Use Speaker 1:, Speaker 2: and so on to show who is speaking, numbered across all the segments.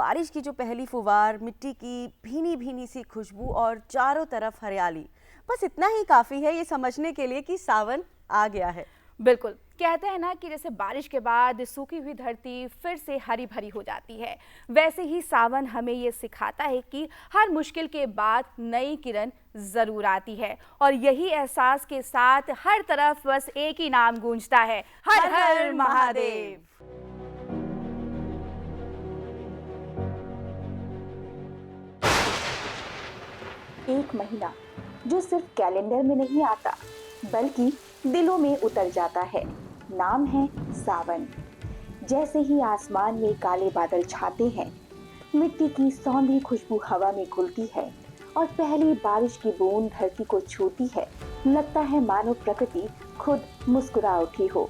Speaker 1: बारिश की जो पहली फुवार, मिट्टी की भीनी भीनी सी खुशबू और चारों तरफ हरियाली, बस इतना ही काफ़ी है ये समझने के लिए कि सावन आ गया है।
Speaker 2: बिल्कुल, कहते हैं ना कि जैसे बारिश के बाद सूखी हुई धरती फिर से हरी भरी हो जाती है, वैसे ही सावन हमें ये सिखाता है कि हर मुश्किल के बाद नई किरण जरूर आती है। और यही एहसास के साथ हर तरफ बस एक ही नाम गूंजता है, हर हर महादेव।
Speaker 3: एक महीना जो सिर्फ कैलेंडर में नहीं आता बल्कि दिलों में उतर जाता है। नाम है सावन। जैसे ही आसमान में काले बादल छाते हैं, मिट्टी की सौंधी खुशबू हवा में घुलती है और पहली बारिश की बूंद धरती को छूती है, लगता है मानो प्रकृति खुद मुस्कुरा उठी हो।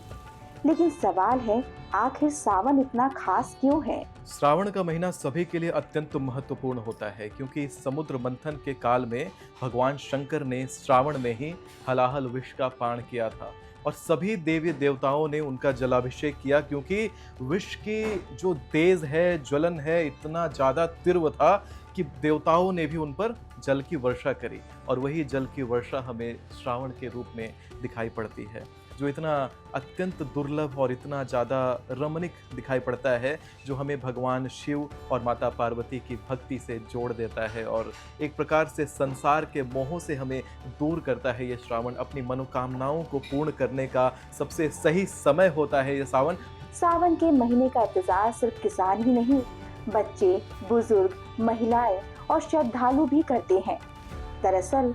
Speaker 3: लेकिन सवाल है, आखिर सावन इतना खास क्यों है?
Speaker 4: श्रावण का महीना सभी के लिए अत्यंत महत्वपूर्ण होता है क्योंकि समुद्र मंथन के काल में भगवान शंकर ने श्रावण में ही हलाहल विष का पान किया था और सभी देवी देवताओं ने उनका जलाभिषेक किया क्योंकि विष की जो तेज है, ज्वलन है, इतना ज़्यादा तीव्र था कि देवताओं ने भी उन पर जल की वर्षा करी और वही जल की वर्षा हमें श्रावण के रूप में दिखाई पड़ती है, जो इतना अत्यंत दुर्लभ और इतना ज़्यादा रमणीक दिखाई पड़ता है, जो हमें भगवान शिव और माता पार्वती की भक्ति से जोड़ देता है और एक प्रकार से संसार के मोहों से हमें दूर करता है। ये श्रावण अपनी मनोकामनाओं को पूर्ण करने का सबसे सही समय होता है। ये सावन
Speaker 3: के महीने का इंतजार सिर्फ किसान ही नहीं, बच्चे, बुजुर्ग, महिलाएं और श्रद्धालु भी करते हैं। दरअसल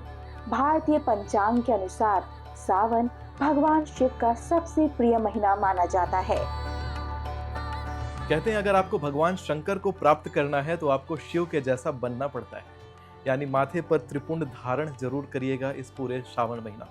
Speaker 3: भारतीय पंचांग के अनुसार सावन भगवान शिव का सबसे प्रिय महीना माना जाता है।
Speaker 4: कहते हैं अगर आपको भगवान शंकर को प्राप्त करना है तो आपको शिव के जैसा बनना पड़ता है, यानी माथे पर त्रिपुंड धारण जरूर करिएगा इस पूरे श्रावण महीना।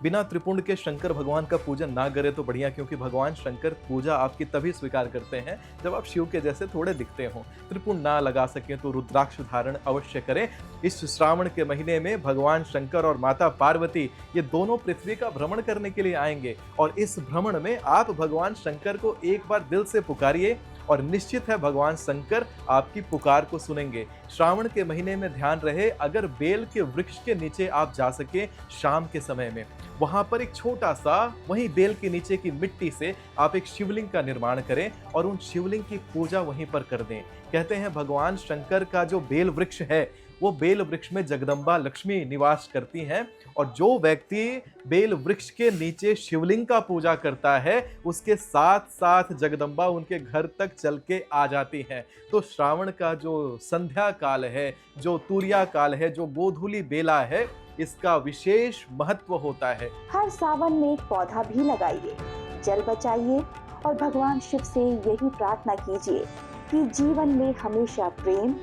Speaker 4: बिना त्रिपुंड के शंकर भगवान का पूजन ना करें तो बढ़िया, क्योंकि भगवान शंकर पूजा आपकी तभी स्वीकार करते हैं जब आप शिव के जैसे थोड़े दिखते हो। त्रिपुंड ना लगा सकें तो रुद्राक्ष धारण अवश्य करें। इस श्रावण के महीने में भगवान शंकर और माता पार्वती ये दोनों पृथ्वी का भ्रमण करने के लिए आएंगे और इस भ्रमण में आप भगवान शंकर को एक बार दिल से पुकारिए और निश्चित है भगवान शंकर आपकी पुकार को सुनेंगे। श्रावण के महीने में ध्यान रहे, अगर बेल के वृक्ष के नीचे आप जा सके शाम के समय में, वहां पर एक छोटा सा वहीं बेल के नीचे की मिट्टी से आप एक शिवलिंग का निर्माण करें और उन शिवलिंग की पूजा वहीं पर कर दें। कहते हैं भगवान शंकर का जो बेल वृक्ष है वो बेल वृक्ष में जगदम्बा लक्ष्मी निवास करती हैं और जो व्यक्ति बेल वृक्ष के नीचे शिवलिंग का पूजा करता है उसके साथ साथ जगदम्बा उनके घर तक चल के आ जाती हैं। तो श्रावण का जो संध्या काल है, जो तुरिया काल है, जो गोधूली बेला है, इसका विशेष महत्व होता है।
Speaker 3: हर सावन में एक पौधा भी लगाइए, जल बचाइए और भगवान शिव से यही प्रार्थना कीजिए कि जीवन में हमेशा प्रेम,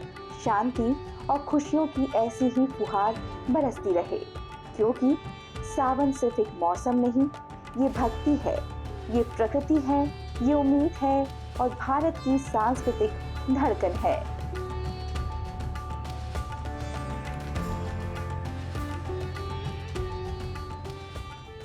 Speaker 3: शांति और खुशियों की ऐसी ही फुहार बरसती रहे, क्योंकि सावन सिर्फ एक मौसम नहीं, ये भक्ति है, ये प्रकृति है, ये उम्मीद है और भारत की सांस्कृतिक धड़कन है।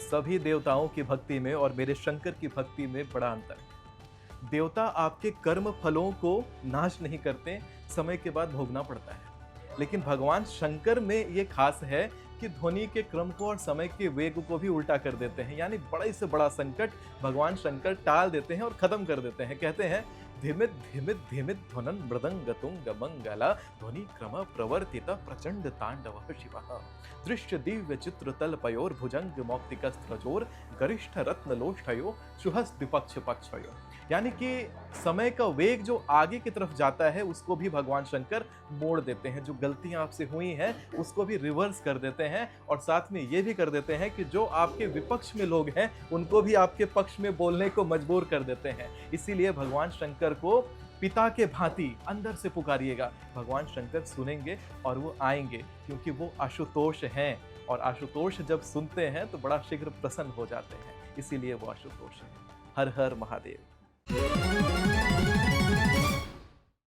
Speaker 4: सभी देवताओं की भक्ति में और मेरे शंकर की भक्ति में बड़ा अंतर है। देवता आपके कर्म फलों को नाश नहीं करते, समय के बाद भोगना पड़ता है, लेकिन भगवान शंकर में ये खास है कि ध्वनि के क्रम को और समय के वेग को भी उल्टा कर देते हैं, यानी बड़े से बड़ा संकट भगवान शंकर टाल देते हैं और खत्म कर देते हैं। कहते हैं धिमित धिमित धिमित ध्वनन मृदंग तुंग मंगला ध्वनि क्रम प्रवर्तित प्रचंड तांडव शिवः दृश्य दिव्य चित्र तल पयोर भुजंग मौक्तिकस्त्रजोर गरिष्ठ रत्न लोष्ठयो सुहस विपक्ष पक्षयो। यानी कि समय का वेग जो आगे की तरफ जाता है उसको भी भगवान शंकर मोड़ देते हैं, जो गलतियां आपसे हुई हैं उसको भी रिवर्स कर देते हैं और साथ में ये भी कर देते हैं कि जो आपके विपक्ष में लोग हैं उनको भी आपके पक्ष में बोलने को मजबूर कर देते हैं। इसीलिए भगवान शंकर को पिता के भांति अंदर से पुकारिएगा, भगवान शंकर सुनेंगे और वो आएंगे, क्योंकि वो आशुतोष हैं और आशुतोष जब सुनते हैं तो बड़ा शीघ्र प्रसन्न हो जाते हैं, इसीलिए वो आशुतोष है। हर हर महादेव।